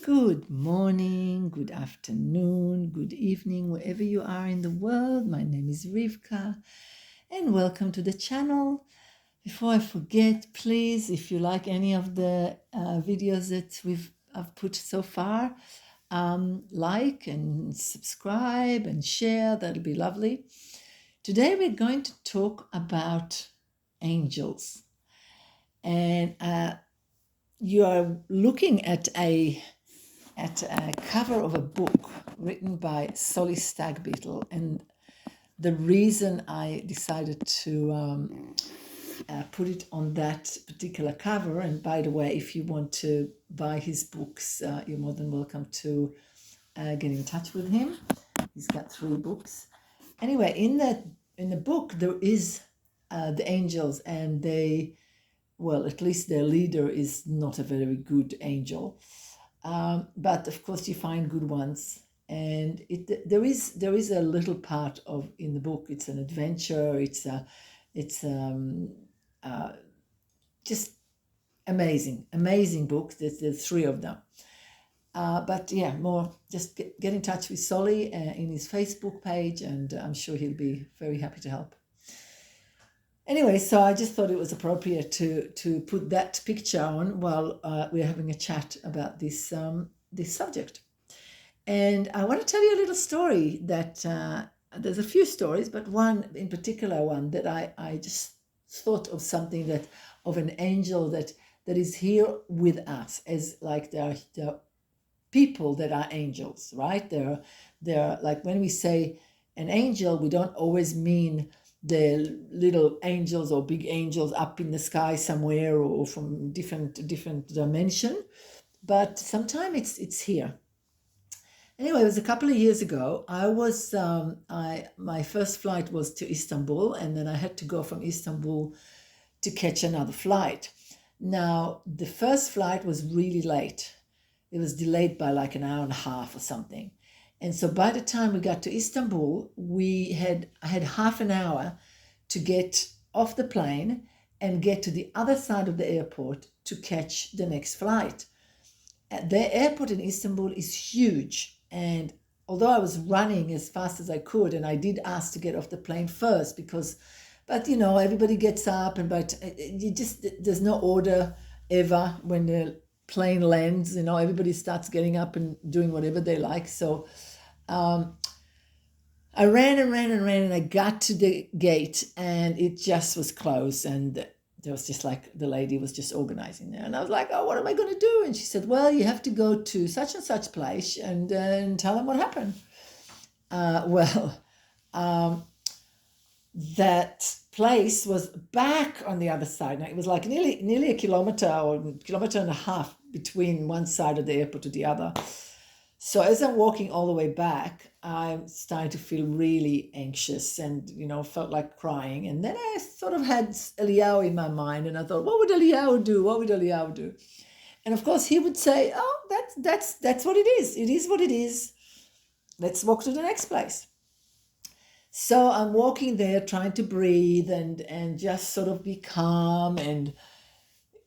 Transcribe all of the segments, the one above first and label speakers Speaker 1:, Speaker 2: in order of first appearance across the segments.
Speaker 1: Good morning, good afternoon, good evening, wherever you are in the world. My name is Rivka, and welcome to the channel. Before I forget, please, if you like any of the videos that I've put so far, like and subscribe and share. That'll be lovely. Today we're going to talk about angels, and you are looking at a cover of a book written by Solly Stagbeetle. And the reason I decided to put it on that particular cover, and by the way, if you want to buy his books, you're more than welcome to get in touch with him. He's got 3 books. Anyway, in the book, there is the angels, and at least their leader is not a very good angel. But of course you find good ones, and there is a little part of in the book. It's an adventure. It's just amazing books. There's 3 of them. But yeah, more just get in touch with Solly in his Facebook page, and I'm sure he'll be very happy to help. Anyway, so I just thought it was appropriate to put that picture on while we're having a chat about this subject. And I want to tell you a little story that there's a few stories, but one in particular, one that I just thought of something of an angel that is here with us, as like there are people that are angels, right? They're like, when we say an angel, we don't always mean the little angels or big angels up in the sky somewhere or from different dimension, but sometimes it's here. Anyway, it was a couple of years ago. I was my first flight was to Istanbul, and then I had to go from Istanbul to catch another flight. Now, the first flight was really late. It was delayed by like an hour and a half or something. And so by the time we got to Istanbul, I had half an hour to get off the plane and get to the other side of the airport to catch the next flight. The airport in Istanbul is huge. And although I was running as fast as I could, and I did ask to get off the plane first but everybody gets up, but there's no order ever when the plane lands. Everybody starts getting up and doing whatever they like. So I ran and I got to the gate, and it just was closed, and there was just like the lady was just organizing there, and I was like, oh, what am I going to do? And she said, well, you have to go to such and such place and tell them what happened. That place was back on the other side. Now, it was like nearly a kilometer or a kilometer and a half between one side of the airport to the other. So as I'm walking all the way back, I'm starting to feel really anxious and, felt like crying. And then I sort of had Eliyahu in my mind, and I thought, what would Eliyahu do? What would Eliyahu do? And of course he would say, oh, that's what it is. It is what it is. Let's walk to the next place. So I'm walking there trying to breathe and just sort of be calm, and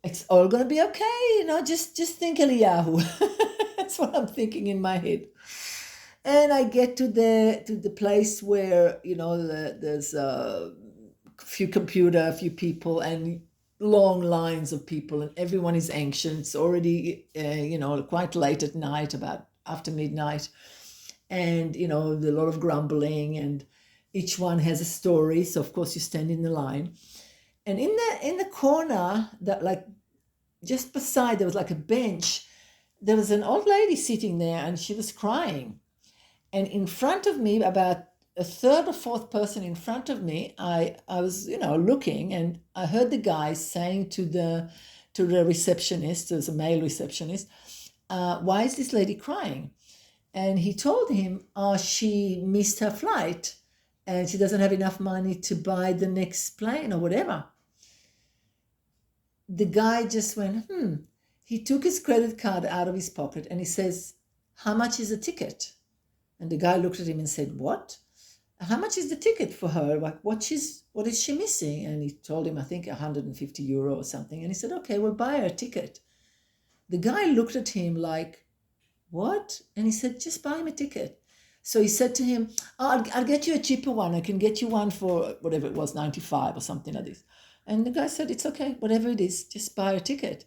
Speaker 1: it's all going to be okay. Just think Eliyahu. That's what I'm thinking in my head. And I get to the place where, there's a few people and long lines of people, and everyone is anxious. It's already, quite late at night, about after midnight. And, a lot of grumbling, and each one has a story. So of course you stand in the line. And in the corner, that like just beside, there was like a bench. There was an old lady sitting there, and she was crying. And in front of me, about a third or fourth person in front of me, I was, looking, and I heard the guy saying to the receptionist, there's a male receptionist, why is this lady crying? And he told him, she missed her flight and she doesn't have enough money to buy the next plane or whatever. The guy just went, He took his credit card out of his pocket and he says, how much is a ticket? And the guy looked at him and said, what? How much is the ticket for her? Like, what is she missing? And he told him, I think 150 euro or something. And he said, okay, we'll buy her a ticket. The guy looked at him like, what? And he said, just buy him a ticket. So he said to him, oh, I'll get you a cheaper one. I can get you one for whatever it was, 95 or something like this. And the guy said, it's okay, whatever it is, just buy a ticket.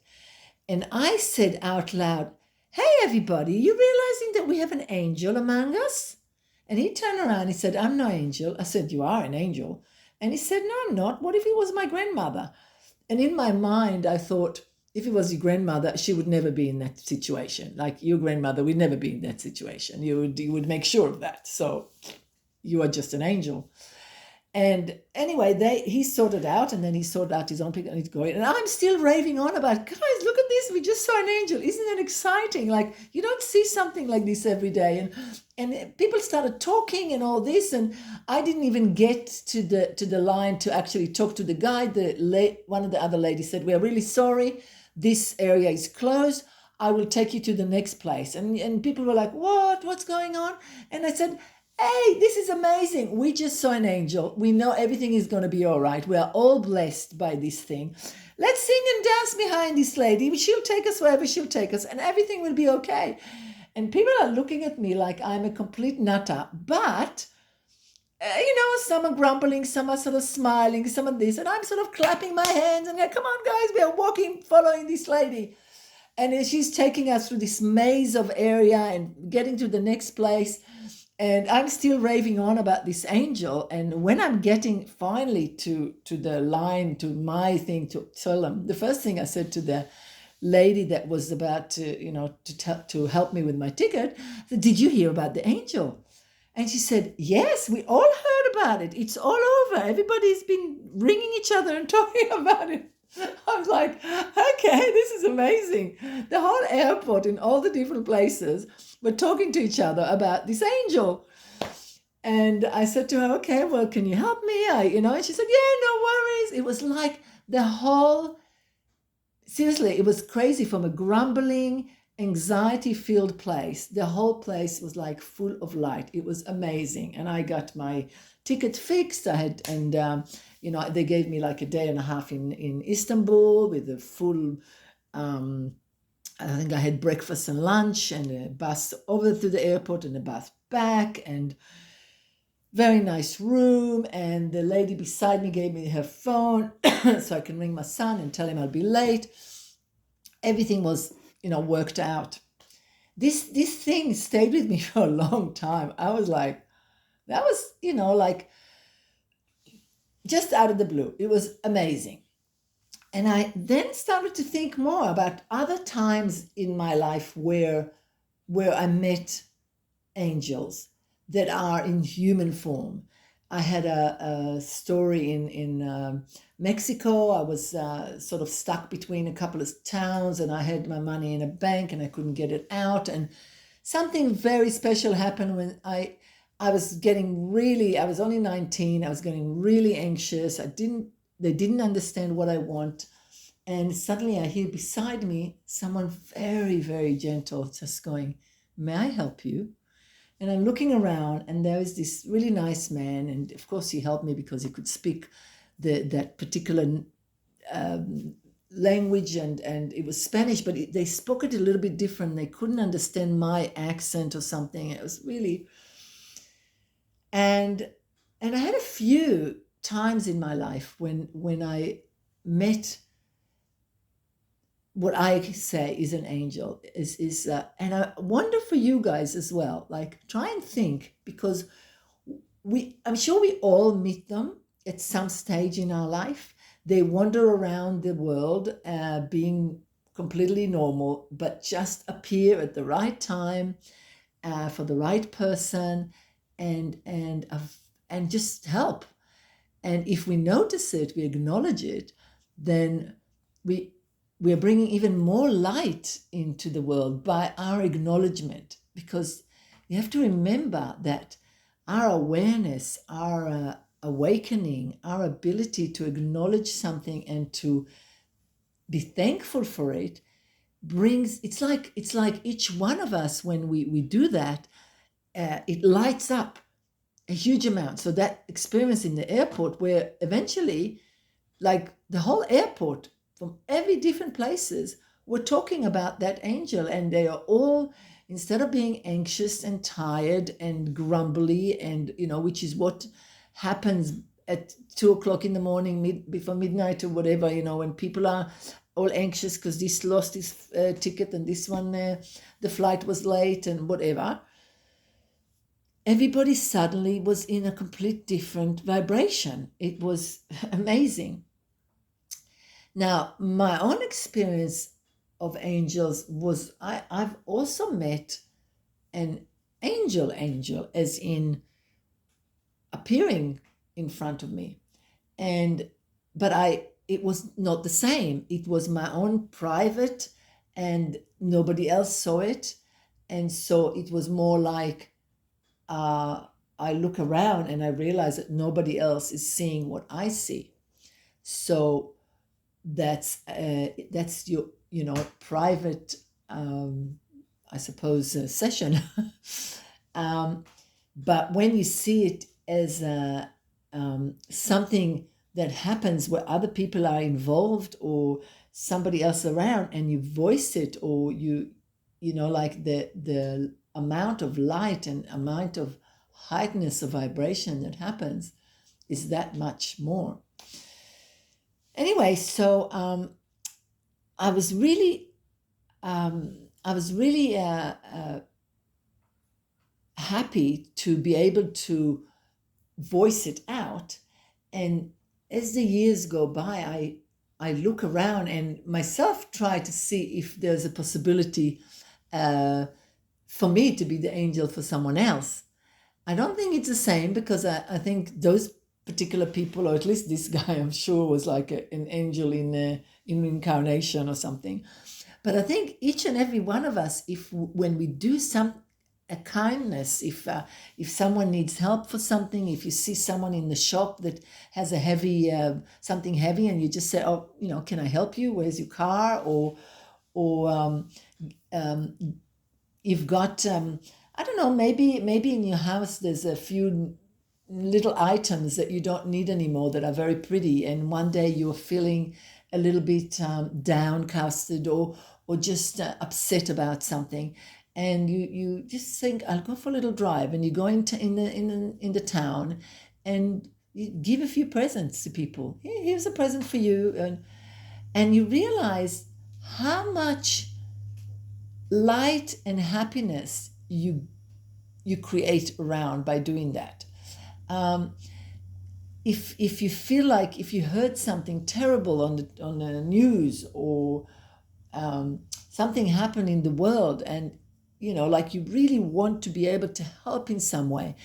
Speaker 1: And I said out loud, hey, everybody, you realizing that we have an angel among us? And he turned around, he said, I'm no angel. I said, you are an angel. And he said, no, I'm not. What if it was my grandmother? And in my mind, I thought, if it was your grandmother, she would never be in that situation. Like your grandmother would never be in that situation. You would make sure of that. So you are just an angel. And anyway, he sorted out, and then he sorted out his own picture, and he's going. And I'm still raving on about, guys, look at this. We just saw an angel. Isn't that exciting? Like, you don't see something like this every day. And people started talking and all this, and I didn't even get to the line to actually talk to the guy. One of the other ladies said, "We are really sorry. This area is closed. I will take you to the next place." And people were like, "What? What's going on?" And I said, hey, this is amazing. We just saw an angel. We know everything is going to be all right. We are all blessed by this thing. Let's sing and dance behind this lady. She'll take us wherever she'll take us, and everything will be okay. And people are looking at me like I'm a complete nutter. But, some are grumbling, some are sort of smiling, some of this. And I'm sort of clapping my hands and come on, guys, we are walking, following this lady. And she's taking us through this maze of area and getting to the next place. And I'm still raving on about this angel. And when I'm getting finally to the line, to my thing to tell them, the first thing I said to the lady that was about to help me with my ticket, I said, did you hear about the angel? And she said, yes, we all heard about it. It's all over. Everybody's been ringing each other and talking about it. I was like, okay, this is amazing. The whole airport in all the different places were talking to each other about this angel. And I said to her, okay, well, can you help me? And she said, yeah, no worries. It was like seriously, it was crazy. From a grumbling, anxiety-filled place, the whole place was like full of light. It was amazing. And I got my ticket fixed. They gave me like a day and a half in Istanbul with a full, I think I had breakfast and lunch and a bus over to the airport and a bus back, and very nice room. And the lady beside me gave me her phone so I can ring my son and tell him I'll be late. Everything was, worked out. This thing stayed with me for a long time. I was like, that was, like just out of the blue. It was amazing. And I then started to think more about other times in my life where I met angels that are in human form. I had a story in Mexico. I was sort of stuck between a couple of towns, and I had my money in a bank and I couldn't get it out. And something very special happened when I was only 19. I was getting really anxious. They didn't understand what I want. And suddenly I hear beside me someone very, very gentle just going, may I help you? And I'm looking around, and there is this really nice man. And of course he helped me because he could speak that particular language, and it was Spanish, but they spoke it a little bit different. They couldn't understand my accent or something. It was really... And I had a few times in my life when I met what I say is an angel, and I wonder for you guys as well, like try and think, because I'm sure we all meet them at some stage in our life. They wander around the world being completely normal, but just appear at the right time for the right person and just help. And if we notice it, we acknowledge it, then we are bringing even more light into the world by our acknowledgement, because you have to remember that our awareness, our awakening, our ability to acknowledge something and to be thankful for it it's like each one of us, when we do that, it lights up a huge amount. So that experience in the airport, where eventually, like the whole airport from every different places were talking about that angel, and they are all instead of being anxious and tired and grumbly, and which is what happens at 2 o'clock in the morning, before midnight or whatever, when people are all anxious because this lost his ticket and this one, the flight was late and whatever. Everybody suddenly was in a complete different vibration. It was amazing. Now, my own experience of angels was I've also met an angel, as in appearing in front of me. But it was not the same. It was my own private, and nobody else saw it. And so it was more like, I look around and I realize that nobody else is seeing what I see. So that's your private, I suppose, session. But when you see it as something that happens where other people are involved or somebody else around, and you voice it, or like the amount of light and amount of heightness of vibration that happens is that much more. Anyway, so I was really happy to be able to voice it out. And as the years go by, I look around and myself try to see if there's a possibility for me to be the angel for someone else. I don't think it's the same, because I think those particular people, or at least this guy, I'm sure, was like an angel in incarnation or something. But I think each and every one of us, when we do a kindness, if someone needs help for something, if you see someone in the shop that has a heavy something heavy, and you just say, oh, can I help you? Where's your car? Or you've got I don't know, maybe in your house there's a few little items that you don't need anymore that are very pretty, and one day you're feeling a little bit downcasted or just upset about something, and you just think, I'll go for a little drive, and you go in the town, and you give a few presents to people. Here's a present for you, and you realize how much light and happiness you create around by doing that. If you feel like, if you heard something terrible on the news, or something happened in the world, and like you really want to be able to help in some way,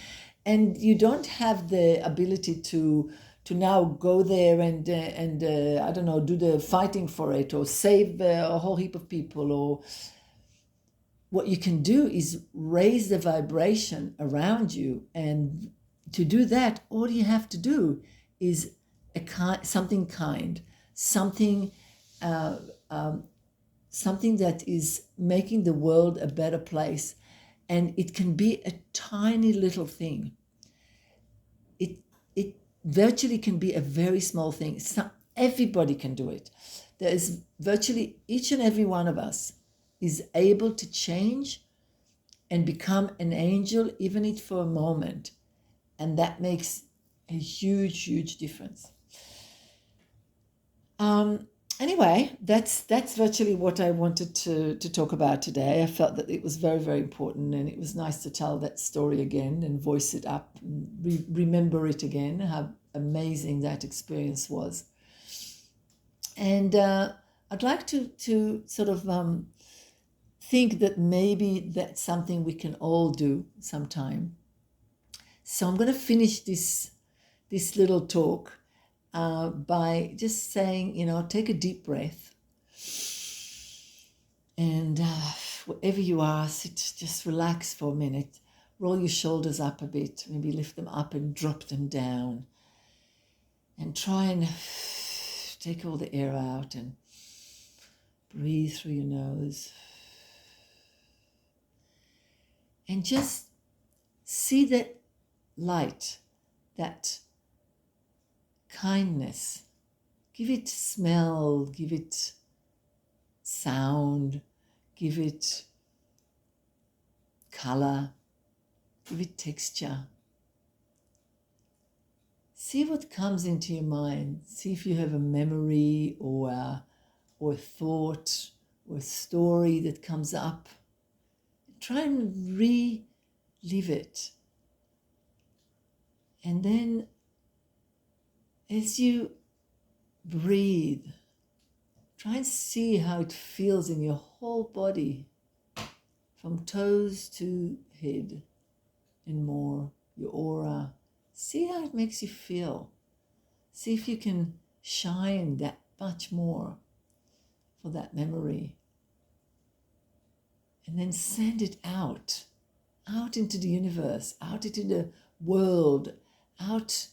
Speaker 1: and you don't have the ability to now go there and I don't know, do the fighting for it, or save a whole heap of people, or what you can do is raise the vibration around you. And to do that, all you have to do is something kind, something something that is making the world a better place. And it can be a tiny little thing. It virtually can be a very small thing. Everybody can do it. There is virtually each and every one of us is able to change and become an angel, even if for a moment. And that makes a huge, huge difference. Anyway, that's virtually what I wanted to talk about today. I felt that it was very, very important, and it was nice to tell that story again and voice it up and remember it again, how amazing that experience was. And I'd like to sort of think that maybe that's something we can all do sometime. So I'm going to finish this little talk by just saying, take a deep breath, and wherever you are, just relax for a minute. Roll your shoulders up a bit, maybe lift them up and drop them down, and try and take all the air out and breathe through your nose. And just see that light, that kindness. Give it smell, give it sound, give it color, give it texture. See what comes into your mind. See if you have a memory or a thought or a story that comes up. Try and relive it. And then as you breathe, try and see how it feels in your whole body, from toes to head and more, your aura. See how it makes you feel. See if you can shine that much more for that memory. And then send it out into the universe, out into the world, out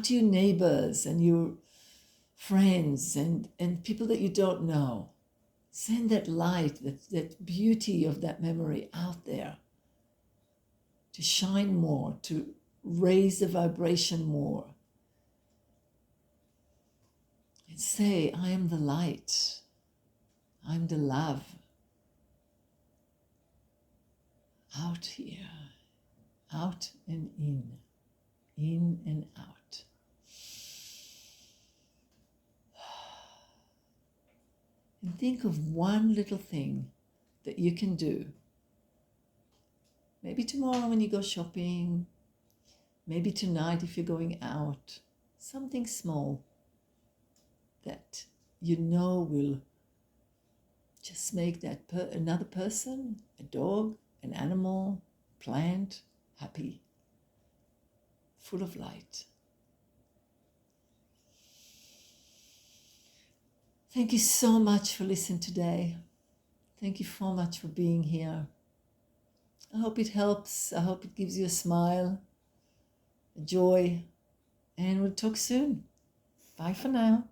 Speaker 1: to your neighbors and your friends and people that you don't know. Send that light, that beauty of that memory out there to shine more, to raise the vibration more. And say, I am the light. I'm the love. Out here, out and in and out. And think of one little thing that you can do. Maybe tomorrow when you go shopping, maybe tonight if you're going out, something small that you know will just make that another person, a dog, an animal, plant, happy, full of light. Thank you so much for listening today. Thank you so much for being here. I hope it helps. I hope it gives you a smile, a joy, and we'll talk soon. Bye for now.